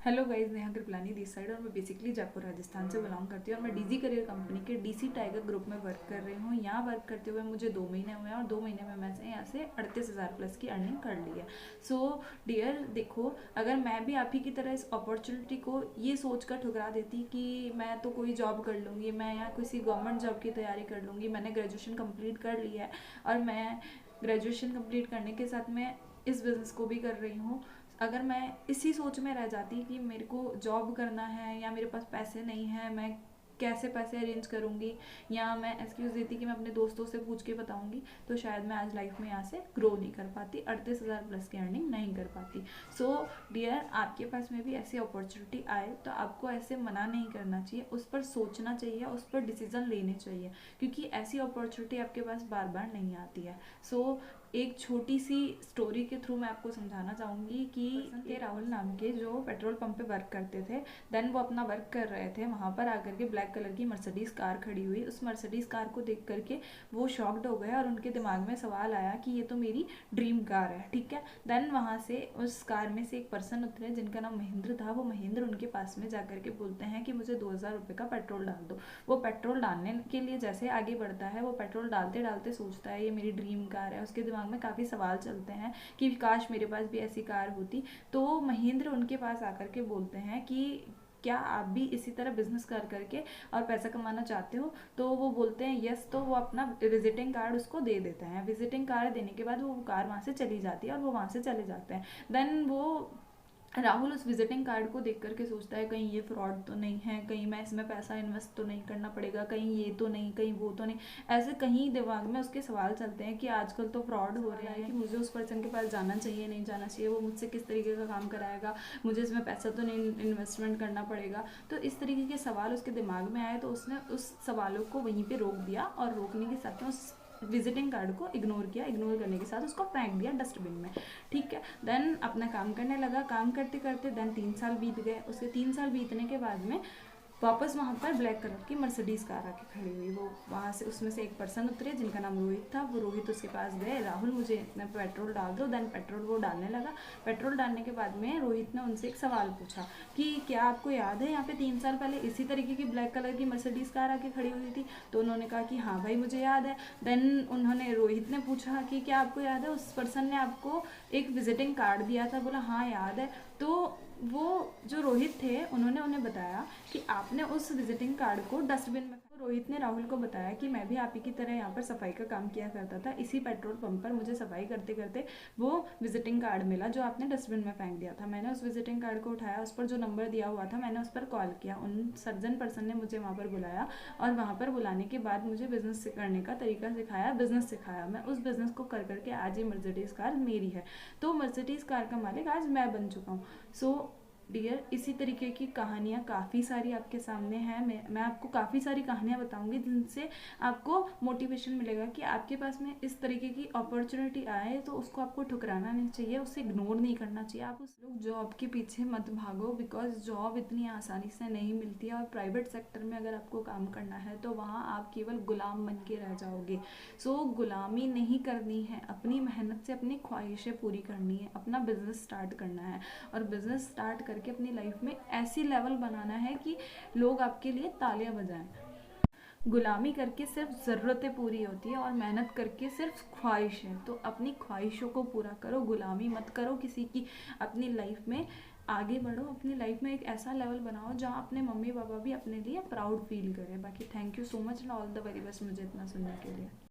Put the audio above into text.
Hello guys, Neha Kripalani this side और मैं basically Jaipur Rajasthan से बिलोंग करती हूँ और मैं डीजी करियर कंपनी के डीसी टाइगर ग्रुप में वर्क कर रही हूँ। यहाँ वर्क करते हुए मुझे 2 महीने हुए हैं और 2 महीने में मैंने यहाँ से 38,000 प्लस की अर्निंग कर ली है। सो डियर, देखो, अगर मैं भी आप ही की तरह इस अपॉर्चुनिटी को ये सोच कर ठुकरा देती कि मैं तो कोई जॉब कर लूँगी, मैं यहाँ किसी गवर्नमेंट जॉब की तैयारी कर लूँगी, मैंने ग्रेजुएशन कंप्लीट कर ली है और मैं ग्रेजुएशन कंप्लीट करने के साथ मैं इस बिज़नेस को भी कर रही हूँ। अगर मैं इसी सोच में रह जाती कि मेरे को जॉब करना है या मेरे पास पैसे नहीं है, मैं कैसे पैसे अरेंज करूँगी, या मैं एक्सक्यूज़ देती कि मैं अपने दोस्तों से पूछ के बताऊँगी, तो शायद मैं आज लाइफ में यहाँ से ग्रो नहीं कर पाती, 38,000 प्लस की अर्निंग नहीं कर पाती। सो डियर, आपके पास में भी ऐसी अपॉर्चुनिटी आए तो आपको ऐसे मना नहीं करना चाहिए, उस पर सोचना चाहिए, उस पर डिसीजन लेने चाहिए, क्योंकि ऐसी अपॉर्चुनिटी आपके पास बार बार नहीं आती है। सो एक छोटी सी स्टोरी के थ्रू मैं आपको समझाना चाहूँगी कि थे राहुल नाम के, जो पेट्रोल पंप पे वर्क करते थे। देन वो अपना वर्क कर रहे थे, वहाँ पर आकर के ब्लैक कलर की मर्सिडीज़ कार खड़ी हुई। उस मर्सिडीज़ कार को देख करके वो शॉक्ड हो गए और उनके दिमाग में सवाल आया कि ये तो मेरी ड्रीम कार है, ठीक है। देन वहाँ से उस कार में से एक पर्सन उतरे जिनका नाम महेंद्र था। वो महेंद्र उनके पास में जा करके बोलते हैं कि मुझे 2,000 रुपये का पेट्रोल डाल दो। वो पेट्रोल डालने के लिए जैसे आगे बढ़ता है, वो पेट्रोल डालते डालते सोचता है ये मेरी ड्रीम कार है। उसके दिमाग में काफ़ी सवाल चलते हैं कि काश मेरे पास भी ऐसी कार होती। तो महेंद्र उनके पास आकर के बोलते हैं कि क्या आप भी इसी तरह बिजनेस कर करके और पैसा कमाना चाहते हो? तो वो बोलते हैं यस। तो वो अपना विजिटिंग कार्ड उसको दे देते हैं। विजिटिंग कार्ड देने के बाद वो कार वहाँ से चली जाती है और वो वहाँ से चले जाते हैं। देन वो राहुल उस विजिटिंग कार्ड को देख करके सोचता है कहीं ये फ्रॉड तो नहीं है, कहीं मैं इसमें पैसा इन्वेस्ट तो नहीं करना पड़ेगा, कहीं ये तो नहीं, कहीं वो तो नहीं। ऐसे कहीं दिमाग में उसके सवाल चलते हैं कि आजकल तो फ्रॉड हो रहा है, कि मुझे उस पर्सन के पास जाना चाहिए नहीं जाना चाहिए, वो मुझसे किस तरीके का काम कराएगा, मुझे इसमें पैसा तो नहीं इन्वेस्टमेंट करना पड़ेगा। तो इस तरीके के सवाल उसके दिमाग में आए तो उसने उस सवालों को वहीं पर रोक दिया और रोकने के साथ में उस विजिटिंग कार्ड को इग्नोर किया। इग्नोर करने के साथ उसको फेंक दिया डस्टबिन में, ठीक है। देन अपना काम करने लगा। काम करते करते देन 3 साल बीत गए। उसके 3 साल बीतने के बाद में वापस वहाँ पर ब्लैक कलर की मर्सिडीज़ कार आके खड़ी हुई। वो वहाँ से उसमें से एक पर्सन उतरे जिनका नाम रोहित था। वो रोहित उसके पास गए, राहुल मुझे इतना पेट्रोल डाल दो। देन पेट्रोल वो डालने लगा। पेट्रोल डालने के बाद में रोहित ने उनसे एक सवाल पूछा कि क्या आपको याद है यहाँ पे 3 साल पहले इसी तरीके की ब्लैक कलर की मर्सिडीज़ कार आके खड़ी हुई थी? तो उन्होंने कहा कि हाँ भाई मुझे याद है। देन उन्होंने रोहित ने पूछा कि क्या आपको याद है उस पर्सन ने आपको एक विजिटिंग कार्ड दिया था? बोला हाँ याद है। तो वो जो रोहित थे उन्होंने उन्हें बताया कि आपने उस विजिटिंग कार्ड को डस्टबिन में, रोहित ने राहुल को बताया कि मैं भी आप ही की तरह यहाँ पर सफाई का काम किया करता था, इसी पेट्रोल पंप पर मुझे सफाई करते करते वो विजिटिंग कार्ड मिला जो आपने डस्टबिन में फेंक दिया था। मैंने उस विजिटिंग कार्ड को उठाया, उस पर जो नंबर दिया हुआ था मैंने उस पर कॉल किया। उन सर्जन पर्सन ने मुझे वहाँ पर बुलाया और वहाँ पर बुलाने के बाद मुझे बिजनेस करने का तरीका सिखाया, बिजनेस सिखाया। मैं उस बिजनेस को कर करके आज ये मर्सिडीज़ कार मेरी है। तो मर्सिडीज़ कार का मालिक आज मैं बन चुका हूँ। सो डियर, इसी तरीके की कहानियाँ काफ़ी सारी आपके सामने हैं। मैं आपको काफ़ी सारी कहानियाँ बताऊंगी जिनसे आपको मोटिवेशन मिलेगा कि आपके पास में इस तरीके की अपॉर्चुनिटी आए तो उसको आपको ठुकराना नहीं चाहिए, उसे इग्नोर नहीं करना चाहिए। आप उस लोग जॉब के पीछे मत भागो, बिकॉज जॉब इतनी आसानी से नहीं मिलती है और प्राइवेट सेक्टर में अगर आपको काम करना है तो वहाँ आप केवल गुलाम बन के रह जाओगे। सो गुलामी नहीं करनी है, अपनी मेहनत से अपनी ख्वाहिशें पूरी करनी है, अपना बिजनेस स्टार्ट करना है और बिजनेस स्टार्ट करके अपनी लाइफ में ऐसी लेवल बनाना है कि लोग आपके लिए तालियां बजाएं। गुलामी करके सिर्फ ज़रूरतें पूरी होती है और मेहनत करके सिर्फ ख्वाहिशें। तो अपनी ख्वाहिशों को पूरा करो, गुलामी मत करो किसी की। अपनी लाइफ में आगे बढ़ो, अपनी लाइफ में एक ऐसा लेवल बनाओ जहाँ अपने मम्मी पापा भी अपने लिए प्राउड फील करें। बाकी thank you so much and all the very best मुझे इतना सुनने के लिए।